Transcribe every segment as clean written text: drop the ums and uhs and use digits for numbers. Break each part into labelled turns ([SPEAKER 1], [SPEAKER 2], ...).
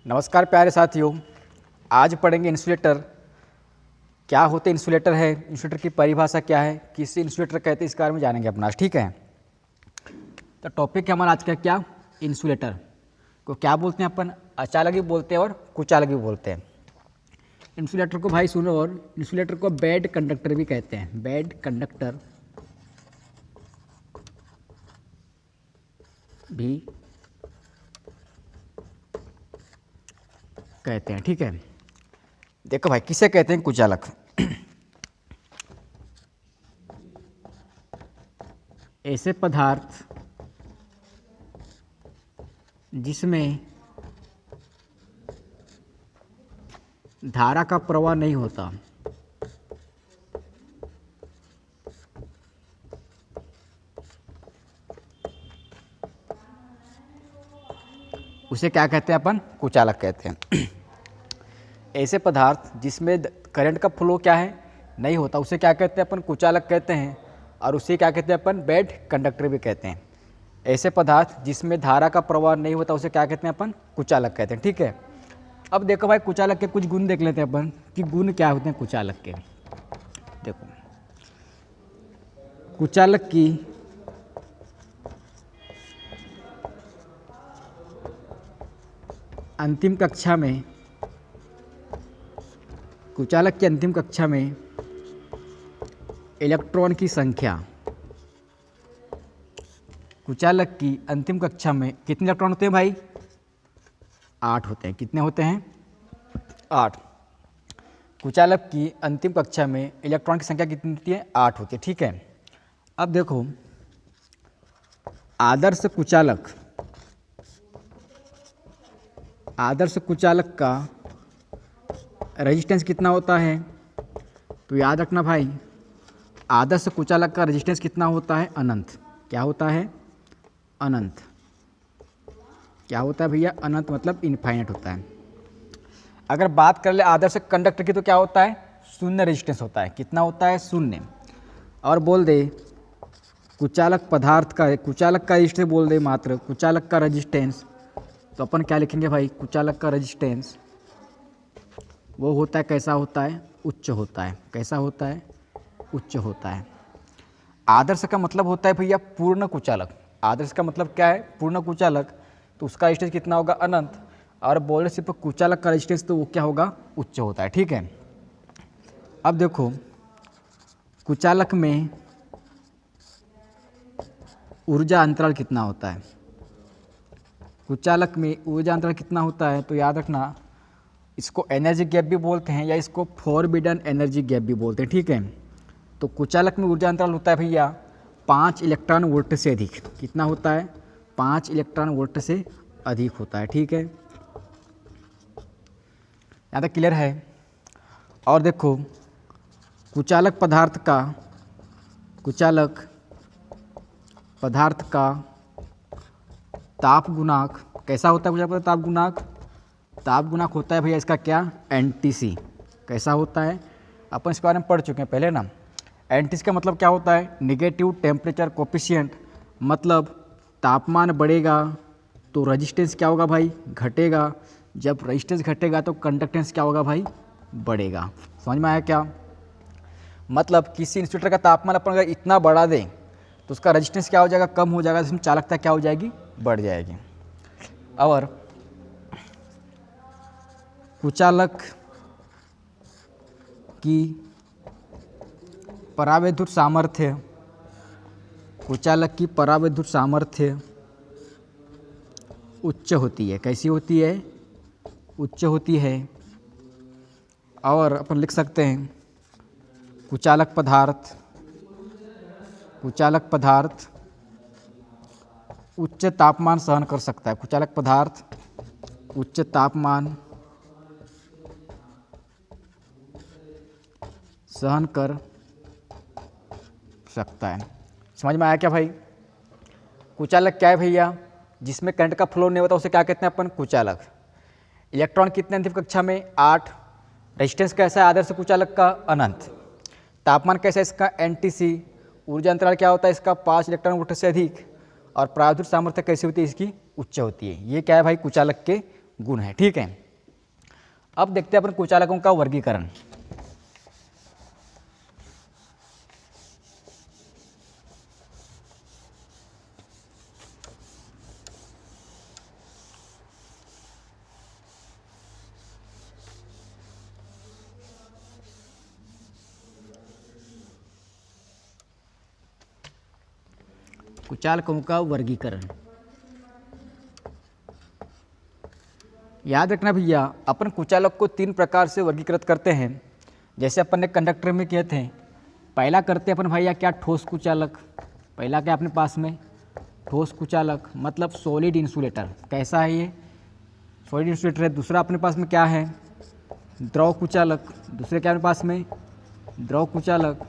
[SPEAKER 1] नमस्कार प्यारे साथियों, आज पढ़ेंगे इंसुलेटर। क्या होते इंसुलेटर है, इंसुलेटर की परिभाषा क्या है, किसे इंसुलेटर कहते हैं, इस बारे में जानेंगे अपना आज। ठीक है, तो टॉपिक है हमारा आज का क्या, इंसुलेटर को क्या बोलते हैं अपन, अचालक भी बोलते हैं और कुचालक भी बोलते हैं। इंसुलेटर को भाई सुनो, और इंसुलेटर को बेड कंडक्टर भी कहते हैं, बेड कंडक्टर भी कहते हैं। ठीक है, देखो भाई किसे कहते हैं कुचालक। ऐसे पदार्थ जिसमें धारा का प्रवाह नहीं होता, उसे क्या कहते हैं अपन, कुचालक कहते हैं। ऐसे पदार्थ जिसमें करंट का फ्लो क्या है, नहीं होता, उसे क्या कहते हैं अपन, कुचालक कहते हैं। और उसे क्या कहते हैं अपन, बेड कंडक्टर भी कहते हैं। ऐसे पदार्थ जिसमें धारा का प्रवाह नहीं होता, उसे क्या कहते हैं अपन, कुचालक कहते हैं। ठीक है, अब देखो भाई कुचालक के कुछ गुण देख लेते हैं अपन कि गुण क्या होते हैं कुचालक के। देखो, कुचालक की अंतिम कक्षा में, कुचालक की अंतिम कक्षा में इलेक्ट्रॉन की संख्या, कुचालक की अंतिम कक्षा में कितने इलेक्ट्रॉन होते हैं भाई, 8 होते हैं। कितने होते हैं, 8। कुचालक की अंतिम कक्षा में इलेक्ट्रॉन की संख्या कितनी होती है, 8 होती है। ठीक है, अब देखो आदर्श कुचालक, आदर्श कुचालक का रेजिस्टेंस कितना होता है, तो याद रखना भाई, आदर्श कुचालक का रेजिस्टेंस कितना होता है, अनंत। क्या होता है, अनंत। क्या होता है भैया, अनंत, मतलब इनफाइनाइट होता है। अगर बात कर ले आदर्श कंडक्टर की, तो क्या होता है, शून्य रेजिस्टेंस होता है। कितना होता है, शून्य। और बोल दे कुचालक पदार्थ का, कुचालक का रेजिस्टेंस बोल दे, मात्र कुचालक का रेजिस्टेंस, तो अपन क्या लिखेंगे भाई, कुचालक का रेजिस्टेंस वो होता है, कैसा होता है, उच्च होता है। कैसा होता है, उच्च होता है। आदर्श का मतलब होता है भैया पूर्ण कुचालक। आदर्श का मतलब क्या है, पूर्ण कुचालक, तो उसका रेजिस्टेंस कितना होगा, अनंत। और बोल रहे सिर्फ कुचालक का रेजिस्टेंस, तो वो क्या होगा, उच्च होता है। ठीक है, अब देखो कुचालक में ऊर्जा अंतराल कितना होता है, कुचालक में ऊर्जा अंतराल कितना होता है, तो याद रखना इसको एनर्जी गैप भी बोलते हैं या इसको फॉरबिडन एनर्जी गैप भी बोलते हैं। ठीक है, तो कुचालक में ऊर्जा अंतराल होता है भैया 5 इलेक्ट्रॉन वोल्ट से अधिक। कितना होता है, 5 इलेक्ट्रॉन वोल्ट से अधिक होता है। ठीक है, यहाँ तक क्लियर है। और देखो कुचालक पदार्थ का, कुचालक पदार्थ का ताप गुणांक कैसा होता है, कुचालक ताप गुणांक, ताप गुणांक होता है भैया इसका क्या, एनटीसी। कैसा होता है, अपन इसके बारे में पढ़ चुके हैं पहले ना। एनटीसी का मतलब क्या होता है, निगेटिव टेम्परेचर कोफिशिएंट, मतलब तापमान बढ़ेगा तो रेजिस्टेंस क्या होगा भाई, घटेगा। जब रेजिस्टेंस घटेगा तो कंडक्टेंस क्या होगा भाई, बढ़ेगा। समझ में आया क्या, मतलब किसी इंसुलेटर का तापमान अपन अगर इतना बढ़ा दें तो उसका रेजिस्टेंस क्या हो जाएगा, कम हो जाएगा, जिसमें चालकता क्या हो जाएगी, बढ़ जाएगी। और कुचालक की परावैद्युत सामर्थ्य, कुचालक की परावैद्युत सामर्थ्य उच्च होती है। कैसी होती है, उच्च होती है। और अपन लिख सकते हैं कुचालक पदार्थ, कुचालक पदार्थ उच्च तापमान सहन कर सकता है। कुचालक पदार्थ उच्च तापमान सहन कर सकता है। समझ में आया क्या भाई, कुचालक क्या है भैया, जिसमें करंट का फ्लो नहीं होता, उसे क्या कहते हैं अपन, कुचालक। इलेक्ट्रॉन कितने अंतिम कक्षा में, 8। रेजिस्टेंस कैसा है आदर्श कुचालक का, अनंत। तापमान कैसा है इसका, एनटीसी। ऊर्जा अंतराल क्या होता है इसका, 5 इलेक्ट्रॉन वोल्ट से अधिक। और परावैद्युत सामर्थ्य कैसी होती है इसकी, उच्च होती है। ये क्या है भाई, कुचालक के गुण है। ठीक है, अब देखते हैं अपन कुचालकों का वर्गीकरण। कुचालकों का वर्गीकरण, याद रखना भैया, अपन कुचालक को 3 प्रकार से वर्गीकृत करते हैं। जैसे अपन ने कंडक्टर में किए थे, पहला करते अपन भैया क्या, ठोस कुचालक। पहला क्या अपने पास में, ठोस कुचालक, मतलब सॉलिड इंसुलेटर। कैसा है ये, सॉलिड इंसुलेटर है। दूसरा अपने पास में क्या है, द्रव कुचालक। दूसरे क्या अपने पास में, द्रव कुचालक।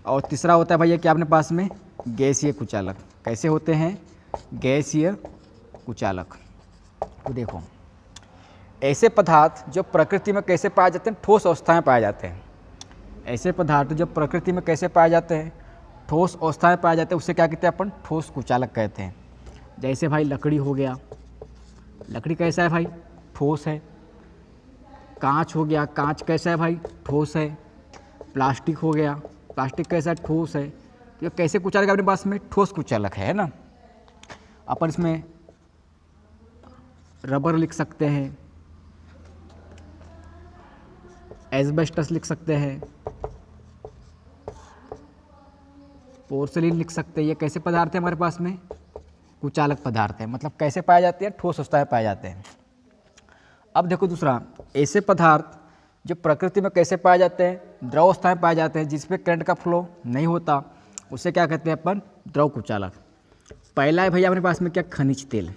[SPEAKER 1] और तीसरा होता है भैया क्या अपने पास में, गैसीय कुचालक। कैसे होते हैं, गैसीय कुचालक। तो देखो, ऐसे पदार्थ जो प्रकृति में कैसे पाए जाते हैं, ठोस अवस्था में पाए जाते हैं। ऐसे पदार्थ जो प्रकृति में कैसे पाए जाते हैं, ठोस अवस्था में पाए जाते हैं, उससे क्या कहते हैं अपन, ठोस कुचालक कहते हैं। जैसे भाई लकड़ी हो गया, लकड़ी कैसा है भाई, ठोस है। कांच हो गया, कांच कैसा है भाई, ठोस है। प्लास्टिक हो गया, प्लास्टिक कैसा है, ठोस है। तो ये कैसे कुचालक अपने पास में, ठोस कुचालक है ना। अपन इसमें रबर लिख सकते हैं, एस्बेस्टस लिख सकते हैं, पोर्सिलीन लिख सकते हैं। ये कैसे पदार्थ है हमारे पास में, कुचालक पदार्थ है। मतलब कैसे पाए जाते हैं, ठोस अवस्था में पाए जाते हैं। अब देखो दूसरा, ऐसे पदार्थ जो प्रकृति में कैसे पाए जाते हैं, द्रव अवस्था में पाए जाते हैं, जिसमें करंट का फ्लो नहीं होता, उसे क्या कहते हैं अपन, द्रव कुचालक। पहला है भैया अपने पास में क्या, खनिज तेल।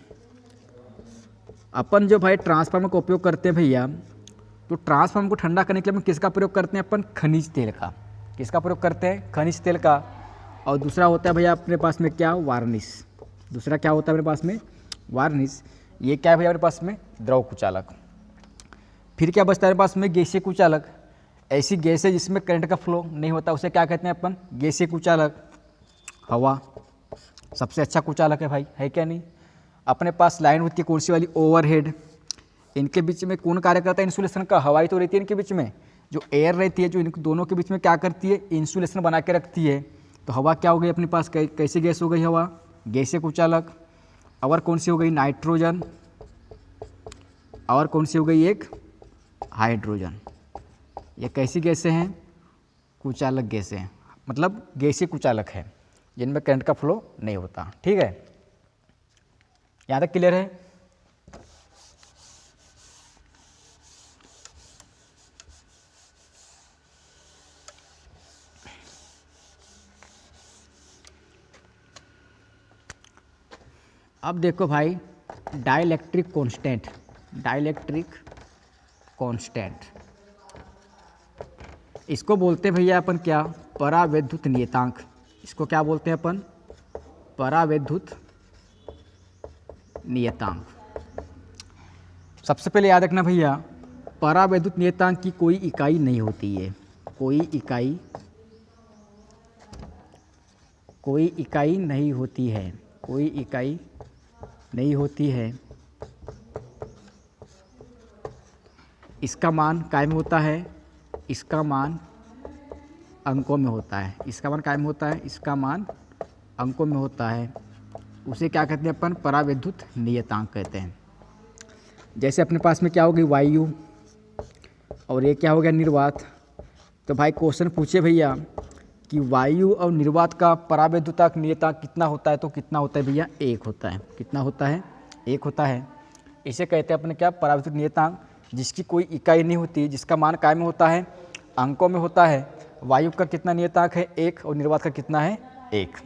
[SPEAKER 1] अपन जो भाई ट्रांसफार्मर का उपयोग करते हैं भैया, तो ट्रांसफार्मर को ठंडा करने के लिए हम किसका प्रयोग करते हैं, अपन खनिज तेल का। किसका प्रयोग करते हैं, खनिज तेल का। और दूसरा होता है भैया अपने पास में क्या, वार्निश। दूसरा क्या होता है अपने पास में, वार्निश। ये क्या है भैया अपने पास में, द्रव कुचालक। फिर क्या बचता है अपने पास में, गैसीय कुचालक। ऐसी गैस है जिसमें करंट का फ्लो नहीं होता, उसे क्या कहते हैं अपन, गैसीय कुचालक। हवा सबसे अच्छा कुचालक है भाई, है क्या नहीं। अपने पास लाइन होती है कौन सी वाली, ओवरहेड। इनके बीच में कौन कार्य करता है, इंसुलेशन का। हवाई तो रहती है इनके बीच में, जो एयर रहती है, जो इन दोनों के बीच में क्या करती है, इंसुलेशन बना के रखती है। तो हवा क्या हो गई अपने पास, कैसी गैस हो गई हवा, गैसीय कुचालक। और कौन सी हो गई, नाइट्रोजन। और कौन सी हो गई, एक हाइड्रोजन। ये कैसी गैसें हैं, कुचालक गैसें हैं, मतलब गैसीय कुचालक है, जिनमें करंट का फ्लो नहीं होता। ठीक है, यहाँ तक क्लियर है। अब देखो भाई, डाइलेक्ट्रिक कांस्टेंट। डाइलेक्ट्रिक कांस्टेंट, इसको बोलते हैं भैया अपन क्या, परावैद्युत नियतांक। इसको क्या बोलते हैं अपन, परावैद्युत नियतांक। सबसे पहले याद रखना भैया, परावैद्युत नियतांक की कोई इकाई नहीं होती है। कोई इकाई नहीं होती है। कोई इकाई नहीं होती है। इसका मान कायम होता है। इसका मान अंकों में होता है। इसका मान कायम होता है, इसका मान अंकों में होता है। उसे क्या कहते हैं अपन, परावैद्युत नियतांक कहते हैं। जैसे अपने पास में क्या हो गई, वायु, और ये क्या हो गया, निर्वात। तो भाई क्वेश्चन पूछे भैया कि वायु और निर्वात का परावैद्युतांक नियतांक कितना होता है, तो कितना होता है भैया, 1 होता है। कितना होता है, 1 होता है। इसे कहते हैं अपने क्या, परावैद्युत नियतांक, जिसकी कोई इकाई नहीं होती, जिसका मान कायम होता है, अंकों में होता है। वायु का कितना नियतांक है, 1, और निर्वात का कितना है, 1।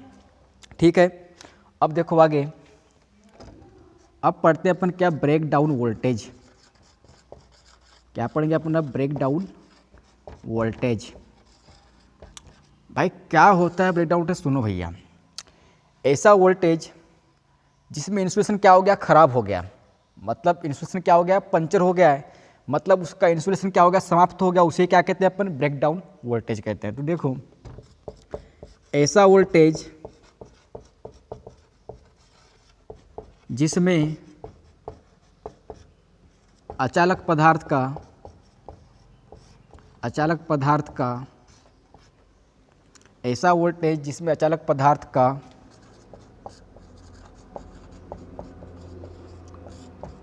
[SPEAKER 1] ठीक है, अब देखो आगे, अब पढ़ते हैं अपन क्या, ब्रेक डाउन वोल्टेज। क्या पढ़ेंगे अपन, ब्रेक डाउन वोल्टेज। भाई क्या होता है ब्रेक डाउन वोल्टेज, सुनो भैया। ऐसा वोल्टेज जिसमें इंसुलेशन क्या हो गया, खराब हो गया। मतलब इंसुलेशन क्या हो गया, पंचर हो गया है। मतलब उसका इंसुलेशन क्या हो गया, समाप्त हो गया। उसे क्या कहते हैं अपन, ब्रेक डाउन वोल्टेज कहते हैं। तो देखो, ऐसा वोल्टेज जिसमें अचालक पदार्थ का ऐसा वोल्टेज जिसमें अचालक पदार्थ का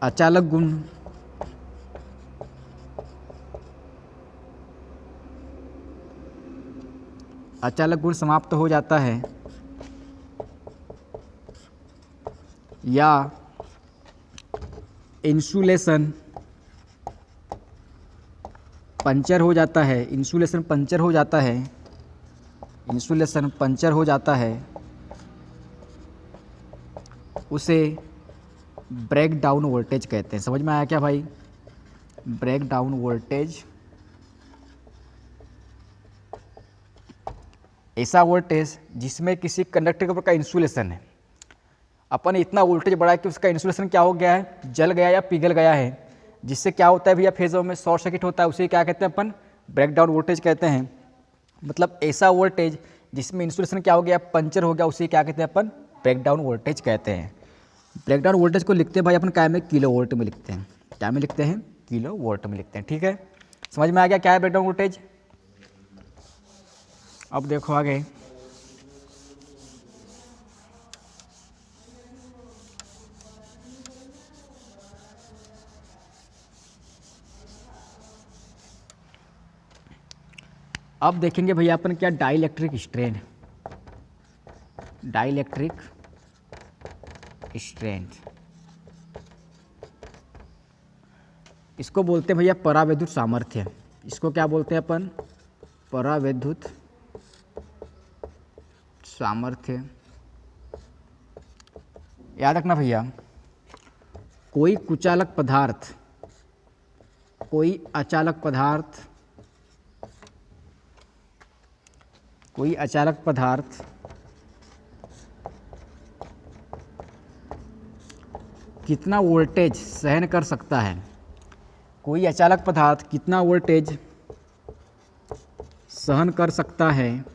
[SPEAKER 1] अचालक गुण समाप्त हो जाता है या इंसुलेशन पंचर हो जाता है, उसे ब्रेक डाउन वोल्टेज कहते हैं। समझ में आया क्या भाई? ब्रेक डाउन वोल्टेज ऐसा वोल्टेज जिसमें किसी कंडक्टर के ऊपर का इंसुलेशन है, अपन इतना वोल्टेज बढ़ाया कि उसका इंसुलेशन क्या हो गया है, जल गया या पिघल गया है, जिससे क्या होता है भैया फेजों में शॉर्ट सर्किट होता है, उसे क्या कहते हैं अपन? ब्रेक डाउन वोल्टेज कहते हैं। मतलब ऐसा वोल्टेज जिसमें इंसुलेशन क्या हो गया, पंचर हो गया, उसे क्या कहते हैं अपन? ब्रेक डाउन वोल्टेज कहते हैं। ब्रेक डाउन वोल्टेज को लिखते हैं भाई अपन क्या में? किलो वोल्ट में लिखते हैं। क्या में लिखते हैं? किलो वोल्ट में लिखते हैं। ठीक है, समझ में आ गया क्या है ब्रेक डाउन वोल्टेज? अब देखो आगे, अब देखेंगे भैया अपन क्या डाइलेक्ट्रिक स्ट्रेन। डाइलेक्ट्रिक स्ट्रेन इसको बोलते हैं भैया परावैद्युत सामर्थ्य। इसको क्या बोलते हैं अपन? परावैद्युत सामर्थ्य। याद रखना भैया, कोई कुचालक पदार्थ, कोई अचालक पदार्थ, कोई अचालक पदार्थ कितना वोल्टेज सहन कर सकता है, कोई अचालक पदार्थ कितना वोल्टेज सहन कर सकता है,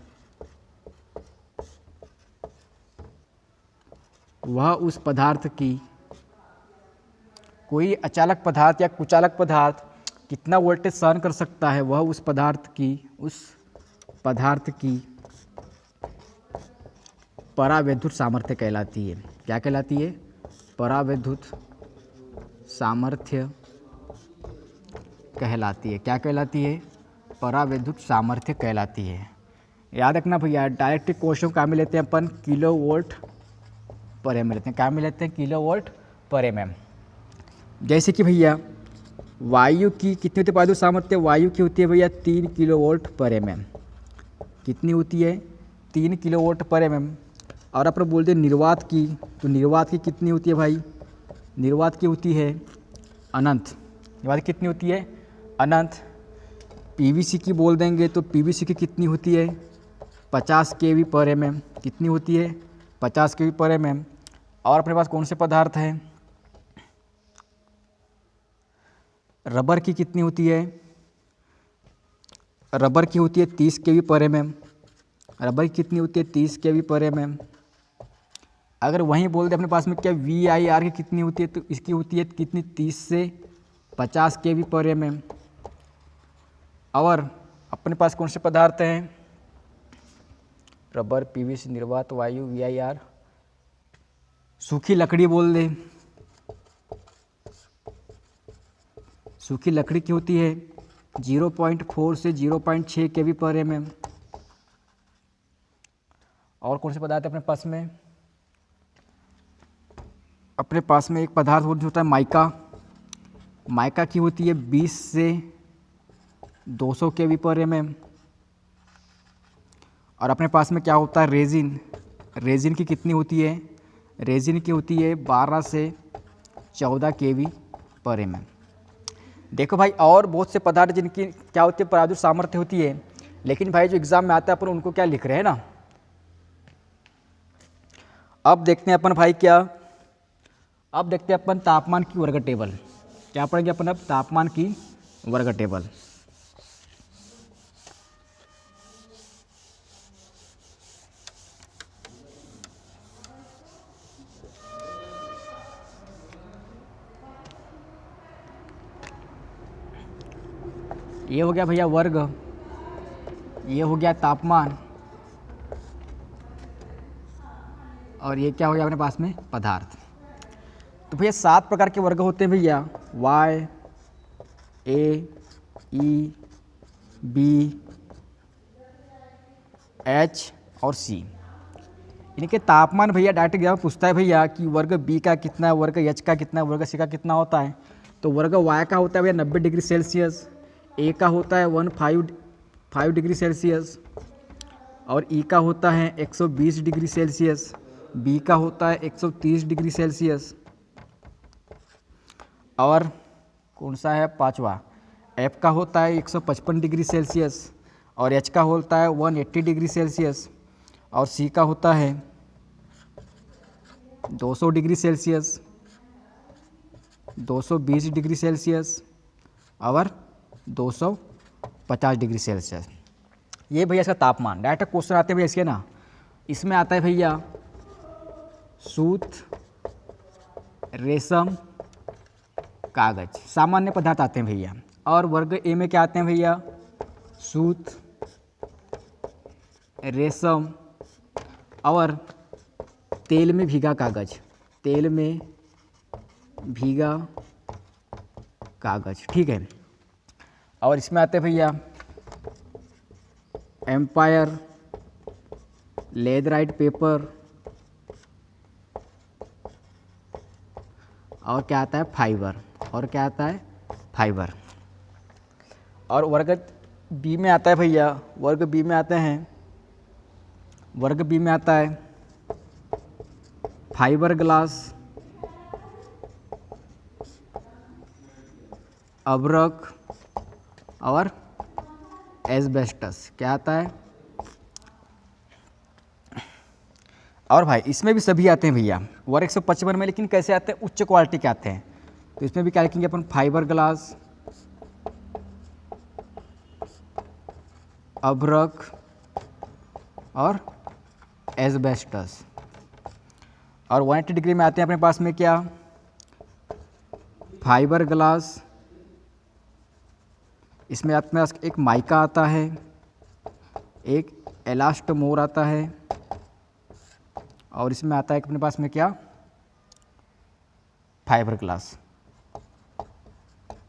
[SPEAKER 1] वह उस पदार्थ की, कोई अचालक पदार्थ या कुचालक पदार्थ कितना वोल्टेज सहन कर सकता है, वह उस पदार्थ की परावैद्युत सामर्थ्य कहलाती है। क्या कहलाती है? परावैद्युत सामर्थ्य कहलाती है। क्या कहलाती है? परावैद्युत सामर्थ्य कहलाती है। याद रखना भैया, डायरेक्ट क्वेश्चन क्या में लेते हैं अपन? किलो वोल्ट पर एम लेते हैं। क्या में लेते हैं? किलो वोल्ट पर एम। जैसे कि भैया वायु की कितनी होती है परावैद्युत सामर्थ्य? वायु की होती है भैया 3 किलो वोल्ट पर एम। कितनी होती है? 3 किलो वोल्ट पर एम। और अपन बोलते हैं निर्वात की, तो निर्वात की कितनी होती है भाई? निर्वात की होती है अनंत। निर्वात की कितनी होती है? अनंत। पीवीसी की बोल देंगे तो पीवीसी की कितनी होती है? 50 केवी पर एम। कितनी होती है? 50 केवी पर एम। और अपने पास कौन से पदार्थ हैं? रबर की कितनी होती है? रबर की होती है 30 केवी पर एम। रबर की कितनी होती है? 30 केवी पर एम। अगर वहीं बोल दे अपने पास में क्या VIR की कितनी होती है, तो इसकी होती है कितनी? 30 से 50 केवी पर एम। और अपने पास कौन से पदार्थ हैं? रबर, पीवीसी, निर्वात, वायु, VIR। सूखी लकड़ी बोल दे, सूखी लकड़ी की होती है 0.4 से 0.6 केवी पर एम। और कौन से पदार्थ है अपने पास में? अपने पास में एक पदार्थ होता है माइका। माइका की होती है 20 से 200 केवी पर एम। और अपने पास में क्या होता है? रेजिन। रेजिन की कितनी होती है? रेजिन की होती है 12 से 14 केवी पर एम। देखो भाई, और बहुत से पदार्थ जिनकी क्या होती है? परावैद्युत सामर्थ्य होती है, लेकिन भाई जो एग्जाम में आता है अपन उनको क्या लिख रहे हैं ना। अब देखते हैं अपन भाई क्या, अब देखते हैं अपन तापमान की वर्ग टेबल। क्या पढ़ेंगे अपन अब? तापमान की वर्ग टेबल। ये हो गया भैया वर्ग, ये हो गया तापमान, और ये क्या हो गया अपने पास में पदार्थ। तो भैया 7 प्रकार के वर्ग होते हैं भैया, Y, A, E, B, H और C। इनके तापमान भैया डायरेक्ट एग्जाम पूछता है भैया कि वर्ग बी का कितना है, वर्ग एच का कितना है, वर्ग सी का कितना होता है। तो वर्ग वाई का होता है भैया 90 डिग्री सेल्सियस, ए का होता है 15 डिग्री सेल्सियस, और ई का होता है 120 डिग्री सेल्सियस, बी का होता है 130 डिग्री सेल्सियस, और कौन सा है 5वां, एफ का होता है 155 डिग्री सेल्सियस, और एच का होता है 180 डिग्री सेल्सियस, और सी का होता है 200 डिग्री सेल्सियस, 220 डिग्री सेल्सियस और 250 डिग्री सेल्सियस। ये भैया इसका तापमान। डायरेक्ट क्वेश्चन आते हैं भैया इसके ना, इसमें आता है भैया सूत, रेशम, कागज, सामान्य पदार्थ आते हैं भैया। और वर्ग ए में क्या आते हैं भैया, सूत, रेशम और तेल में भीगा कागज, तेल में भीगा कागज, ठीक है। और इसमें आते हैं भैया एम्पायर, लेदराइट पेपर, और क्या आता है फाइबर, और क्या आता है फाइबर। और वर्ग बी में आता है भैया, वर्ग बी में आते हैं, वर्ग बी में आता है फाइबर ग्लास, अब्रक और एस्बेस्टस। क्या आता है, और भाई इसमें भी सभी आते हैं भैया वर्ग 155 में, लेकिन कैसे आते हैं, उच्च क्वालिटी के आते हैं। तो इसमें भी क्या लिखेंगे अपन, फाइबर ग्लास, अब्रक और एस्बेस्टस। और 180 डिग्री में आते हैं अपने पास में क्या, फाइबर ग्लास, इसमें अपने पास एक माइका आता है, एक एलास्टोमोर आता है, और इसमें आता है अपने पास में क्या, फाइबर ग्लास,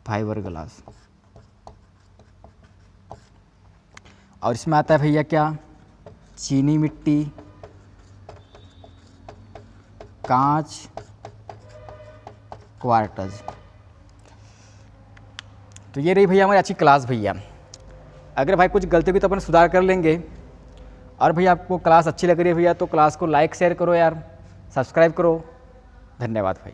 [SPEAKER 1] फाइबर ग्लास। और इसमें आता है भैया क्या, चीनी मिट्टी, कांच, क्वार्टज। तो ये रही भैया हमारी अच्छी क्लास भैया। अगर भाई कुछ गलती हुई तो अपन सुधार कर लेंगे। और भैया आपको क्लास अच्छी लग रही है भैया तो क्लास को लाइक शेयर करो यार, सब्सक्राइब करो। धन्यवाद भाई।